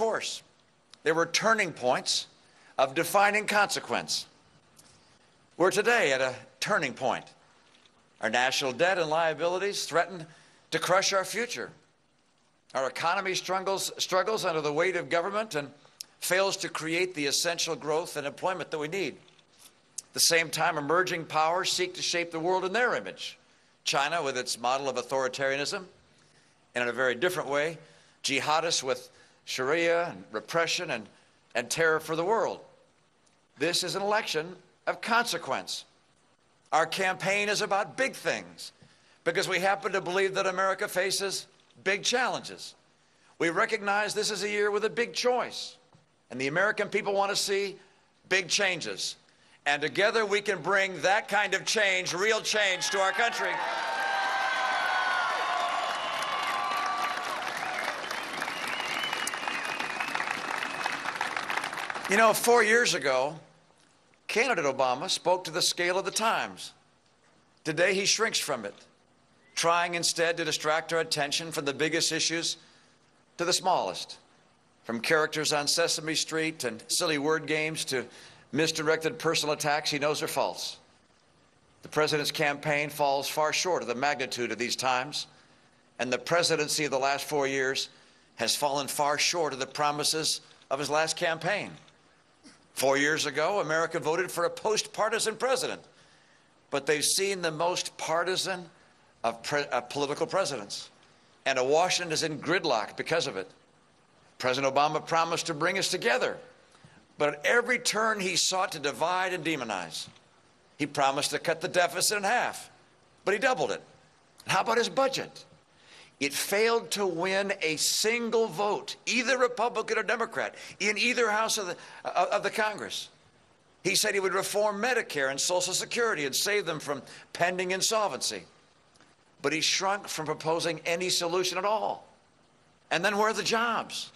course, there were turning points of defining consequence. We're today at a turning point. Our national debt and liabilities threaten to crush our future. Our economy struggles under the weight of government and fails to create the essential growth and employment that we need. At the same time, emerging powers seek to shape the world in their image. China with its model of authoritarianism, and in a very different way, jihadists with Sharia and repression and terror for the world. This is an election of consequence. Our campaign is about big things because we happen to believe that America faces big challenges. We recognize this is a year with a big choice, and the American people want to see big changes. And together we can bring that kind of change, real change, to our country. You know, 4 years ago, candidate Obama spoke to the scale of the times. Today he shrinks from it, trying instead to distract our attention from the biggest issues to the smallest, from characters on Sesame Street and silly word games to misdirected personal attacks he knows are false. The president's campaign falls far short of the magnitude of these times, and the presidency of the last 4 years has fallen far short of the promises of his last campaign. 4 years ago, America voted for a post-partisan president, but they've seen the most partisan of political presidents, and Washington is in gridlock because of it. President Obama promised to bring us together, but at every turn he sought to divide and demonize. He promised to cut the deficit in half, but he doubled it. How about his budget? It failed to win a single vote, either Republican or Democrat, in either house of the Congress. He said he would reform Medicare and Social Security and save them from pending insolvency. But he shrunk from proposing any solution at all. And then where are the jobs?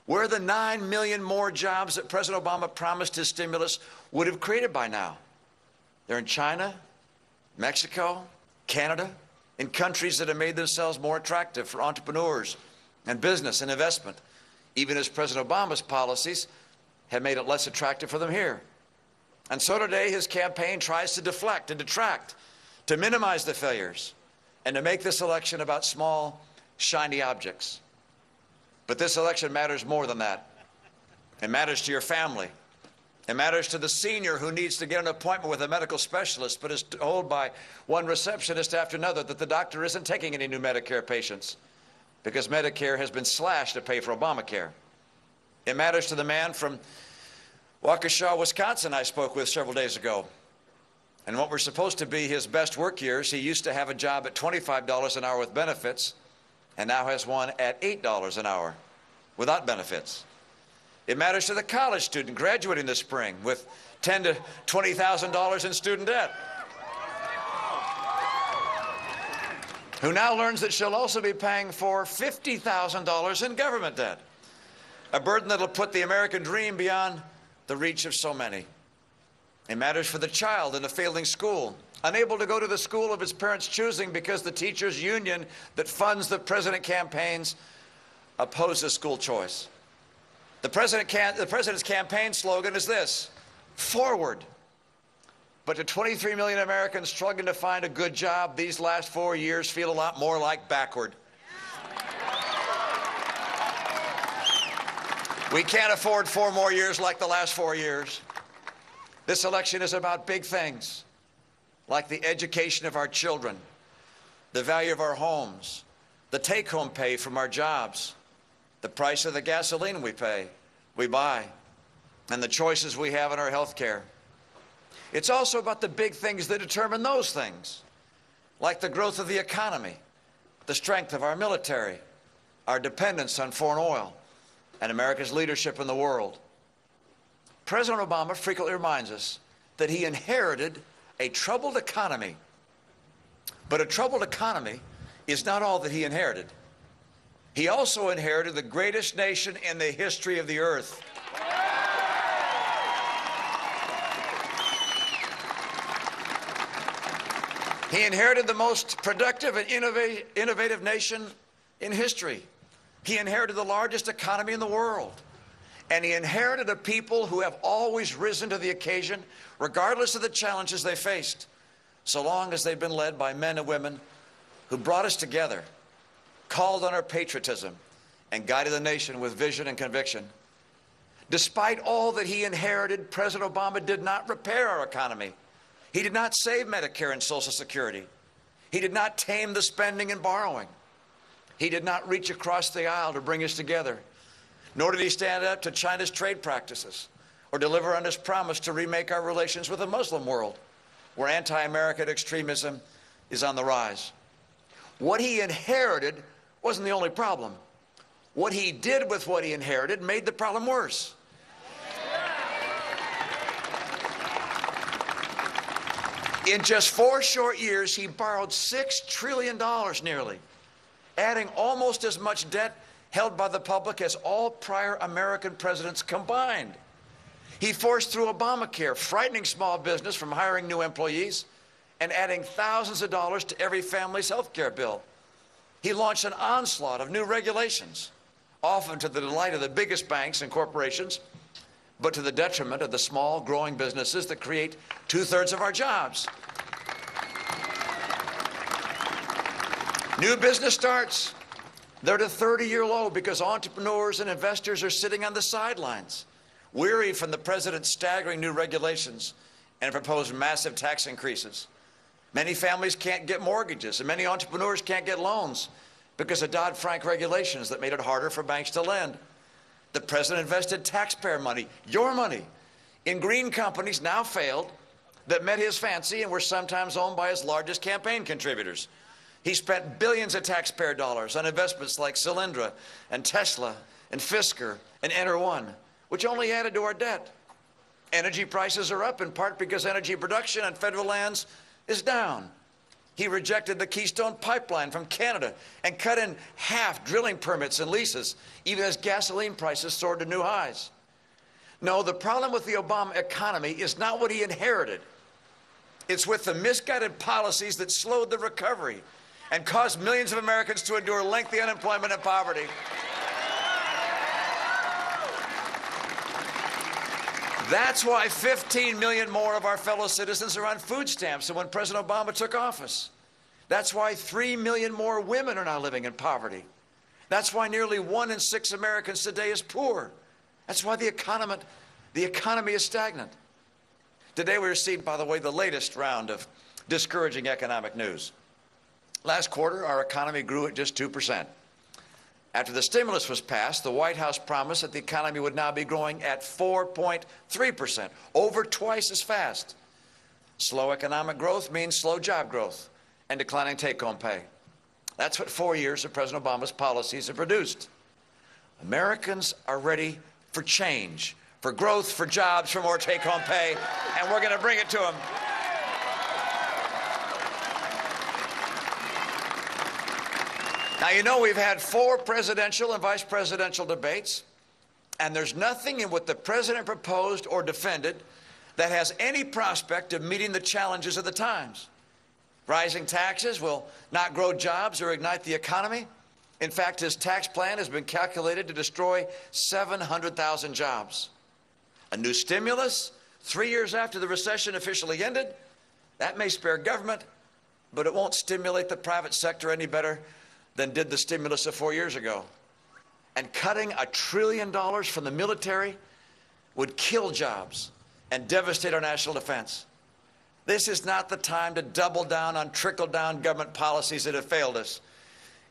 Where are the 9 million more jobs that President Obama promised his stimulus would have created by now? They're in China, Mexico, Canada, in countries that have made themselves more attractive for entrepreneurs and business and investment, even as President Obama's policies have made it less attractive for them here. And so today his campaign tries to deflect and detract, to minimize the failures, and to make this election about small, shiny objects. But this election matters more than that. It matters to your family. It matters to the senior who needs to get an appointment with a medical specialist but is told by one receptionist after another that the doctor isn't taking any new Medicare patients because Medicare has been slashed to pay for Obamacare. It matters to the man from Waukesha, Wisconsin, I spoke with several days ago. And what were supposed to be his best work years, he used to have a job at $25 an hour with benefits and now has one at $8 an hour without benefits. It matters to the college student graduating this spring with $10,000 to $20,000 in student debt, who now learns that she'll also be paying for $50,000 in government debt, a burden that'll put the American dream beyond the reach of so many. It matters for the child in a failing school, unable to go to the school of his parents' choosing because the teachers' union that funds the president campaigns opposes school choice. The president's campaign slogan is this: forward. But to 23 million Americans struggling to find a good job, these last 4 years feel a lot more like backward. We can't afford 4 more years like the last 4 years. This election is about big things, like the education of our children, the value of our homes, the take-home pay from our jobs, the price of the gasoline we buy, and the choices we have in our health care. It's also about the big things that determine those things, like the growth of the economy, the strength of our military, our dependence on foreign oil, and America's leadership in the world. President Obama frequently reminds us that he inherited a troubled economy. But a troubled economy is not all that he inherited. He also inherited the greatest nation in the history of the earth. He inherited the most productive and innovative nation in history, He inherited the largest economy in the world. And he inherited a people who have always risen to the occasion, regardless of the challenges they faced, so long as they've been led by men and women who brought us together, called on our patriotism, and guided the nation with vision and conviction. Despite all that he inherited, President Obama did not repair our economy. He did not save Medicare and Social Security. He did not tame the spending and borrowing. He did not reach across the aisle to bring us together. Nor did he stand up to China's trade practices or deliver on his promise to remake our relations with the Muslim world, where anti-American extremism is on the rise. What he inherited wasn't the only problem. What he did with what he inherited made the problem worse. In just 4 short years, he borrowed $6 trillion nearly, adding almost as much debt held by the public as all prior American presidents combined. He forced through Obamacare, frightening small business from hiring new employees and adding thousands of dollars to every family's health care bill. He launched an onslaught of new regulations, often to the delight of the biggest banks and corporations, but to the detriment of the small, growing businesses that create 2/3 of our jobs. New business starts, they're at a 30-year low because entrepreneurs and investors are sitting on the sidelines, weary from the president's staggering new regulations and proposed massive tax increases. Many families can't get mortgages, and many entrepreneurs can't get loans because of Dodd-Frank regulations that made it harder for banks to lend. The president invested taxpayer money, your money, in green companies now failed that met his fancy and were sometimes owned by his largest campaign contributors. He spent billions of taxpayer dollars on investments like Solyndra and Tesla and Fisker and Enter1, which only added to our debt. Energy prices are up in part because energy production on federal lands is down. He rejected the Keystone Pipeline from Canada and cut in half drilling permits and leases, even as gasoline prices soared to new highs. No, the problem with the Obama economy is not what he inherited. It's with the misguided policies that slowed the recovery and caused millions of Americans to endure lengthy unemployment and poverty. That's why 15 million more of our fellow citizens are on food stamps than when President Obama took office. That's why 3 million more women are now living in poverty. That's why nearly 1 in 6 Americans today is poor. That's why the economy is stagnant. Today we received, by the way, the latest round of discouraging economic news. Last quarter, our economy grew at just 2%. After the stimulus was passed, the White House promised that the economy would now be growing at 4.3%, over twice as fast. Slow economic growth means slow job growth and declining take-home pay. That's what 4 years of President Obama's policies have produced. Americans are ready for change, for growth, for jobs, for more take-home pay, and we're going to bring it to them. Now, you know, we've had 4 presidential and vice presidential debates, and there's nothing in what the president proposed or defended that has any prospect of meeting the challenges of the times. Rising taxes will not grow jobs or ignite the economy. In fact, his tax plan has been calculated to destroy 700,000 jobs. A new stimulus 3 years after the recession officially ended, that may spare government, but it won't stimulate the private sector any better than did the stimulus of 4 years ago. And cutting $1 trillion from the military would kill jobs and devastate our national defense. This is not the time to double down on trickle-down government policies that have failed us.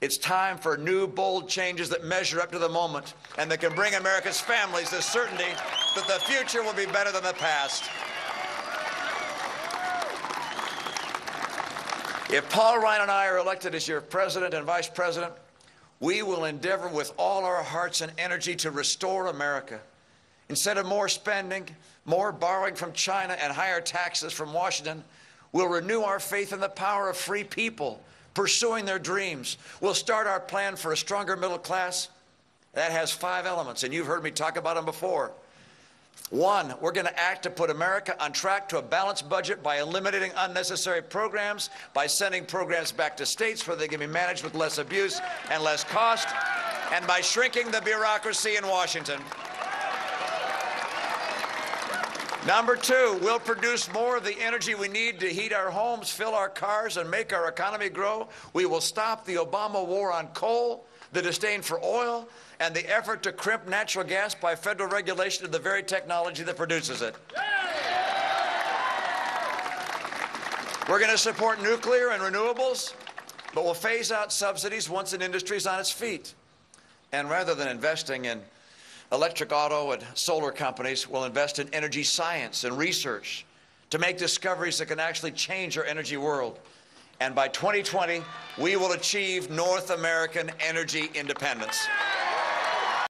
It's time for new, bold changes that measure up to the moment and that can bring America's families the certainty that the future will be better than the past. If Paul Ryan and I are elected as your president and vice president, we will endeavor with all our hearts and energy to restore America. Instead of more spending, more borrowing from China, and higher taxes from Washington, we'll renew our faith in the power of free people pursuing their dreams. We'll start our plan for a stronger middle class. That has 5 elements, and you've heard me talk about them before. 1, we're going to act to put America on track to a balanced budget by eliminating unnecessary programs, by sending programs back to states where they can be managed with less abuse and less cost. and by shrinking the bureaucracy in Washington. Number two, we'll produce more of the energy we need to heat our homes, fill our cars, and make our economy grow. We will stop the Obama war on coal, the disdain for oil, and the effort to crimp natural gas by federal regulation of the very technology that produces it. We're going to support nuclear and renewables, but we'll phase out subsidies once an industry is on its feet. And rather than investing in electric auto and solar companies, we'll invest in energy science and research to make discoveries that can actually change our energy world. And by 2020, we will achieve North American energy independence.